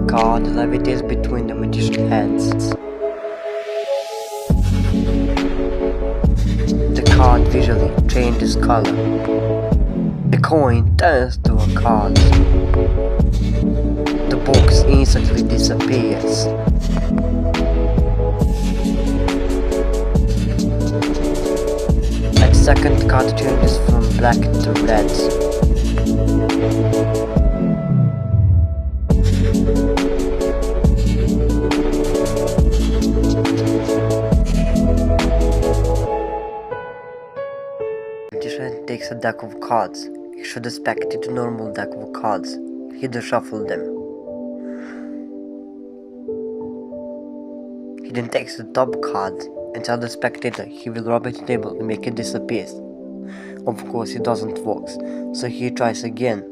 card levitates between the magician's hands. The card visually changes color. The coin turns to a card. The box instantly disappears. And second card changes from black to red. The magician takes a deck of cards. He should expect it a normal deck of cards. He then shuffles them. He then takes the top card and tells the spectator he will rub it on the table and make it disappear. Of course it doesn't work, so he tries again.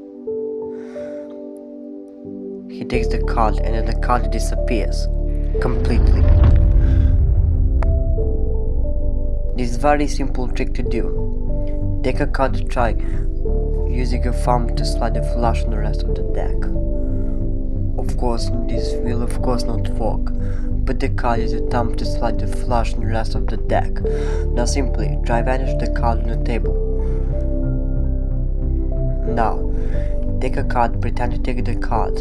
He takes the card and then the card disappears completely. This is a very simple trick to do. Take a card to try, using your thumb to slide the flush on the rest of the deck. Of course, this will not work. Put the card use your thumb to slide the flush on the rest of the deck. Now simply try vanish the card on the table. Now, take a card, pretend to take the card.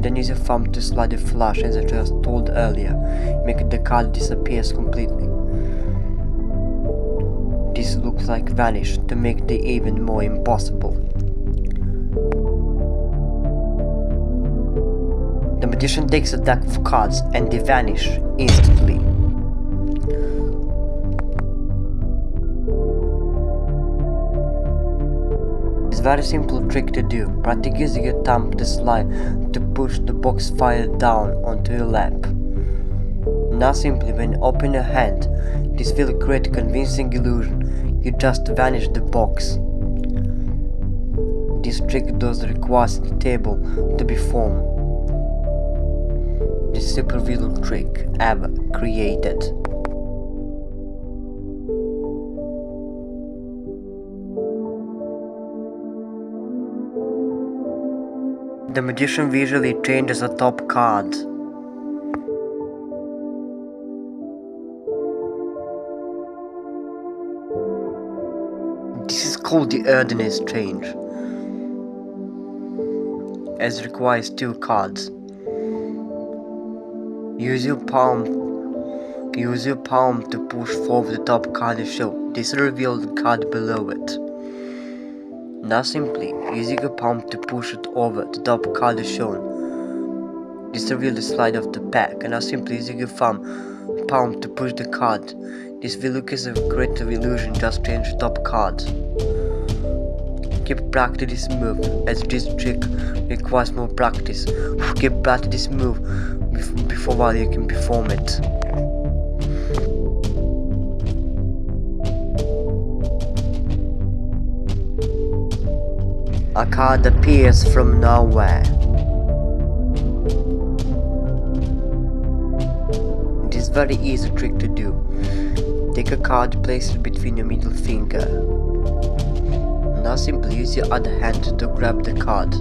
Then use your thumb to slide the flush as I just told earlier, make the card disappears completely. This looks like vanish to make the even more impossible. The magician takes a deck of cards and they vanish instantly. It's a very simple trick to do. Practice using your thumb to slide to push the box fire down onto your lap. Now simply when you open your hand, this will create a convincing illusion. You just vanish the box. This trick does require the table to be formed. The super villain trick ever created. The magician visually changes a top card. This is called the ordinance change, as it requires two cards. Use your palm to push forward the top card and show. This will reveal the card below it. Now simply using your palm to push it over the top card is shown. This will reveal the slide of the pack, and now simply using your palm to push the card. This will look as a creative illusion, just change the top card. Keep practicing this move, as this trick requires more practice. Keep practicing this move before while you can perform it. A card appears from nowhere. It is a very easy trick to do. Take a card, place it between your middle finger. Now simply use your other hand to grab the card.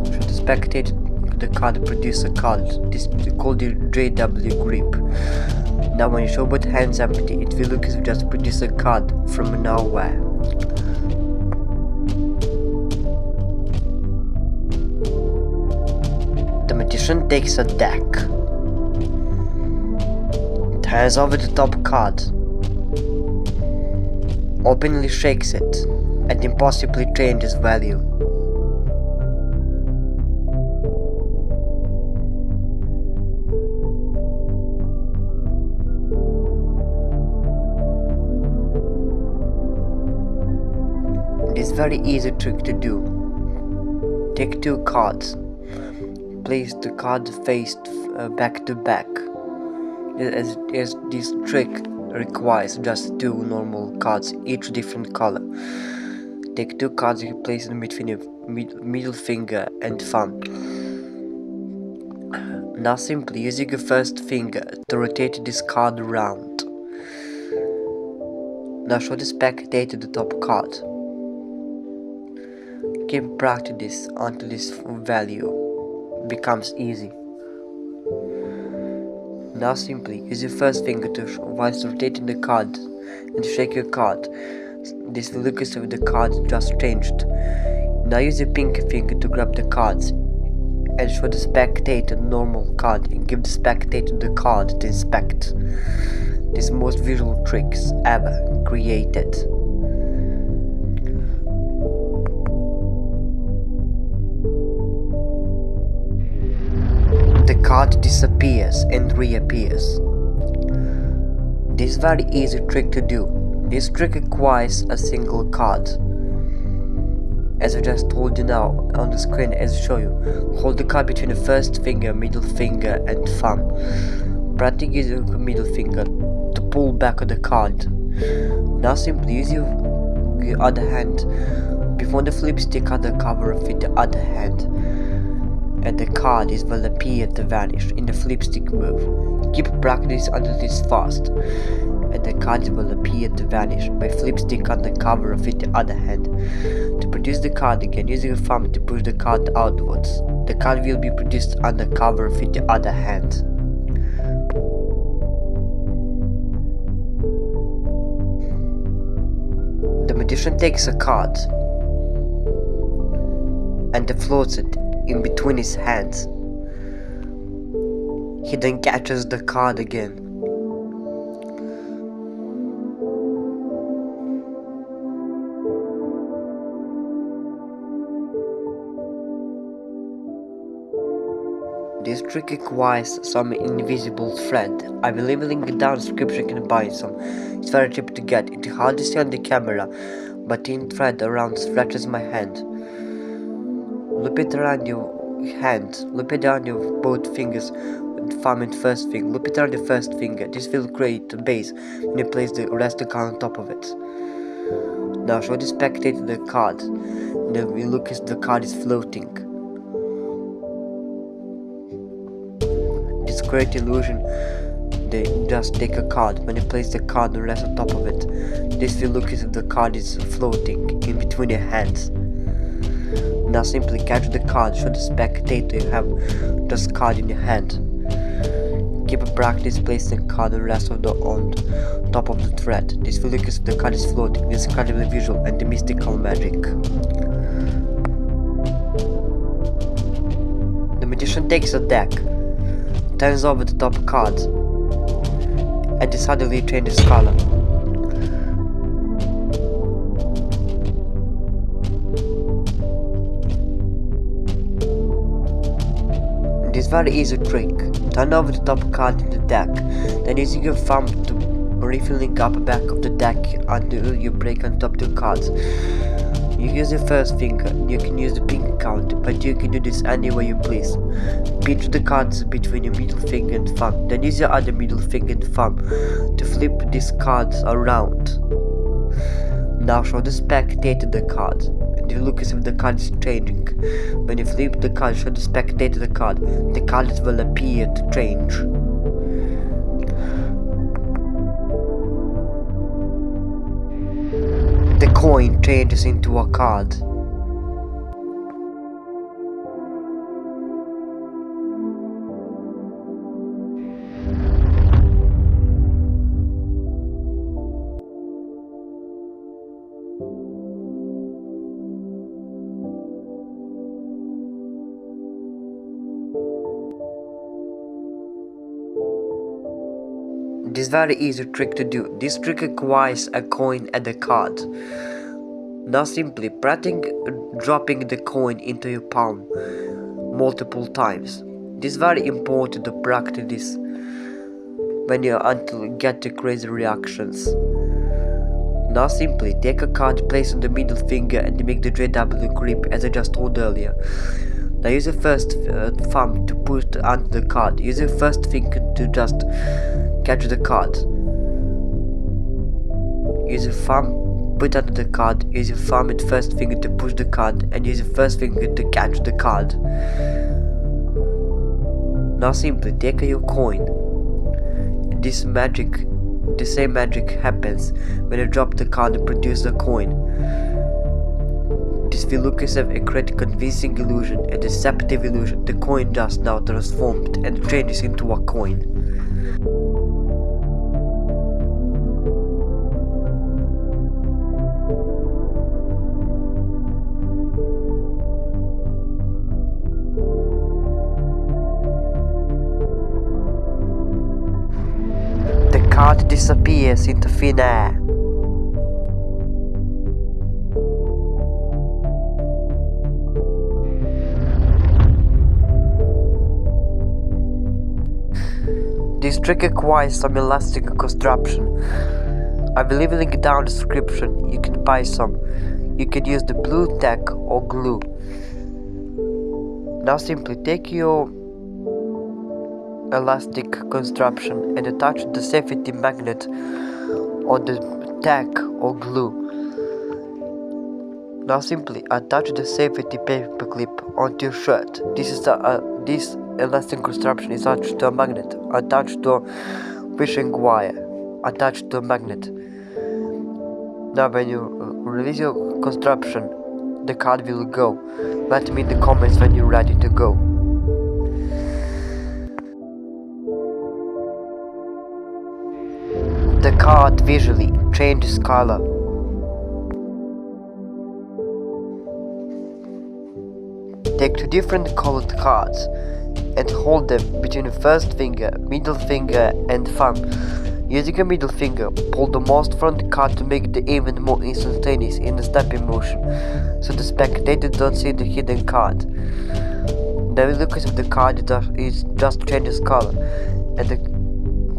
Should the spectator the card produce a card, this is called the JW grip. Now when you show both hands empty, it will look as if you just produce a card from nowhere. The magician takes a deck, turns over the top card, openly shakes it, and impossibly changes value. It is a very easy trick to do. Take two cards, place the card faced back to back, as this trick requires just two normal cards, each different color. Take two cards and place them between your middle finger and thumb. Now simply using your first finger to rotate this card around. Now show the spectator the top card. Keep practicing this until this value becomes easy. Now simply use your first finger to whilst rotating the card and shake your card. This will look as if the card just changed. Now use your pinky finger to grab the cards and show the spectator the normal card and give the spectator the card to inspect. This is the most visual tricks ever created. The card disappears and reappears. This is a very easy trick to do. This trick requires a single card. As I just told you now on the screen as I show you, hold the card between the first finger, middle finger and thumb. Practice using the middle finger to pull back on the card. Now simply use your other hand before the flipstick on the cover of it, the other hand, and the card will appear to vanish in the flipstick move. Keep practice until it is fast, and the card will appear to vanish by flipstick on the cover of it, the other hand. To produce the card again, use your thumb to push the card outwards. The card will be produced on the cover of it, the other hand. The magician takes a card and floats it in between his hands. He then catches the card again. This trick requires some invisible thread. I will leave a link down in the description, you can buy some. It's very cheap to get. It's hard to see on the camera, but thin thread around stretches my hand. Loop it around your hand. Loop it around your both fingers, thumb and first finger. Loop it around the first finger. This will create a base and you place the rest of the card on top of it. Now show the spectator the card. Then we look as the card is floating. This great illusion. They just take a card. When you place the card and rest on top of it, this will look as if the card is floating in between your hands. Now simply catch the card, show the spectator you have this card in your hand. Keep a practice placing the card and rest of the on top of the thread. This will look as if the card is floating. This is incredibly visual and the mystical magic. The magician takes a deck, turns over the top cards, and suddenly changes color. This very easy trick. Turn over the top card in the deck, then using your thumb to refilling up the back of the deck until you break on top the cards. You use your first finger, you can use the pink count, but you can do this any way you please. Pinch the cards between your middle finger and thumb, then use your other middle finger and thumb to flip these cards around. Now show the spectator the card, and you look as if the card is changing. When you flip the card, show the spectator the card will appear to change. The coin changes into a card. This is very easy trick to do. This trick requires a coin and a card. Now simply practice dropping the coin into your palm multiple times. This is very important to practice this when you until you get the crazy reactions. Now simply take a card, place on the middle finger and make the JW grip as I just told earlier. Now use your first thumb to push under the card. Use your first finger to just catch the card. Use your thumb, put under the card. Use your thumb and first finger to push the card, and use your first finger to catch the card. Now simply take your coin. This magic, the same magic happens when you drop the card and produce the coin. The this will look as if a create a convincing illusion, a deceptive illusion. The coin just now transformed and changes into a coin. The card disappears into thin air. This trick requires some elastic construction. I will leave a link down in the description. You can buy some. You can use the blue tack or glue. Now simply take your elastic construction and attach the safety magnet on the tack or glue. Now simply attach the safety paper clip onto your shirt. This elastic construction is attached to a magnet, attached to a fishing wire, attached to a magnet. Now when you release your construction, the card will go. Let me in the comments when you're ready to go. The card visually changes color. Take two different colored cards and hold them between the first finger, middle finger and thumb. Using your middle finger, pull the most front card to make it even more instantaneous in the snapping motion, so the spectator don't see the hidden card. Then look as if the card just changes color, and the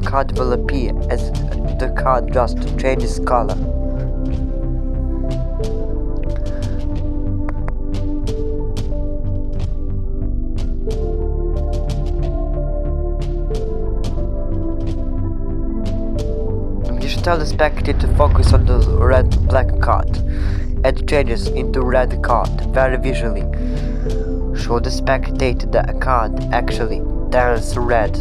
card will appear as the card just changes color. Tell the spectator to focus on the red-black card and it changes into red card very visually. Show the spectator that a card actually turns red.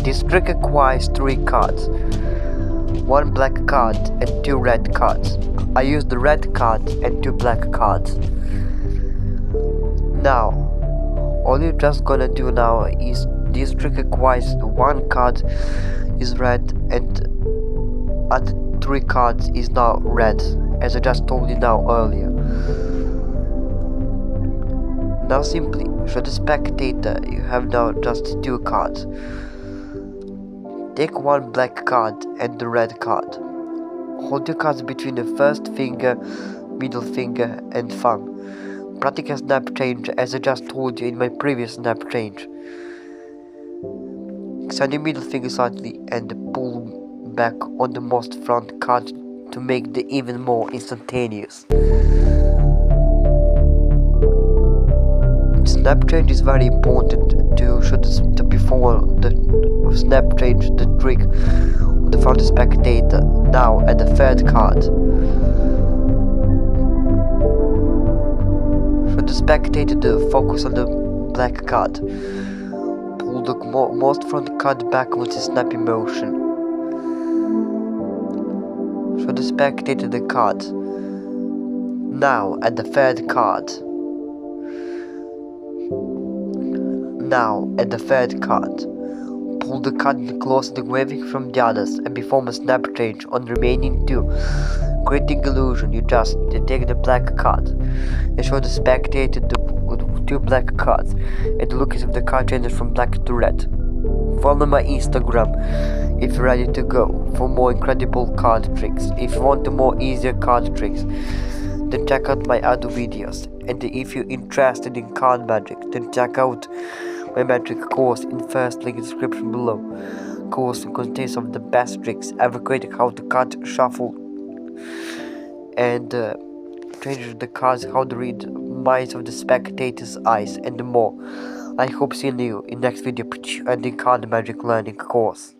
This trick requires 3 cards, 1 black card and 2 red cards. I use the red card and 2 black cards. Now, all you're just gonna do now is this trick requires 1 card is red and other 3 cards is now red, as I just told you now earlier. Now simply show the spectator you have now just 2 cards. Take 1 black card and the red card. Hold your cards between the first finger, middle finger and thumb. Practice a snap change as I just told you in my previous snap change. Extend your middle finger slightly and pull back on the most front card to make the even more instantaneous. Snap change is very important to show before the snap change the trick on the front spectator. Now at the 3rd card. Show the spectator to focus on the black card. Pull the most front card backwards in snapping motion. Show the spectator the card. Now at the 3rd card. Now at the 3rd card. Pull the card closer away from the others and perform a snap change on the remaining 2. Creating illusion, you just take the black card and show the spectator the 2 black cards and look as if the card changes from black to red. Follow my Instagram if you're ready to go for more incredible card tricks. If you want more easier card tricks, then check out my other videos. And if you're interested in card magic, then check out my magic course in first link in the description below. Course contains some of the best tricks ever created, how to card shuffle and change the cards, how to read minds of the spectators' eyes and more. I hope seeing you in next video and the card magic learning course.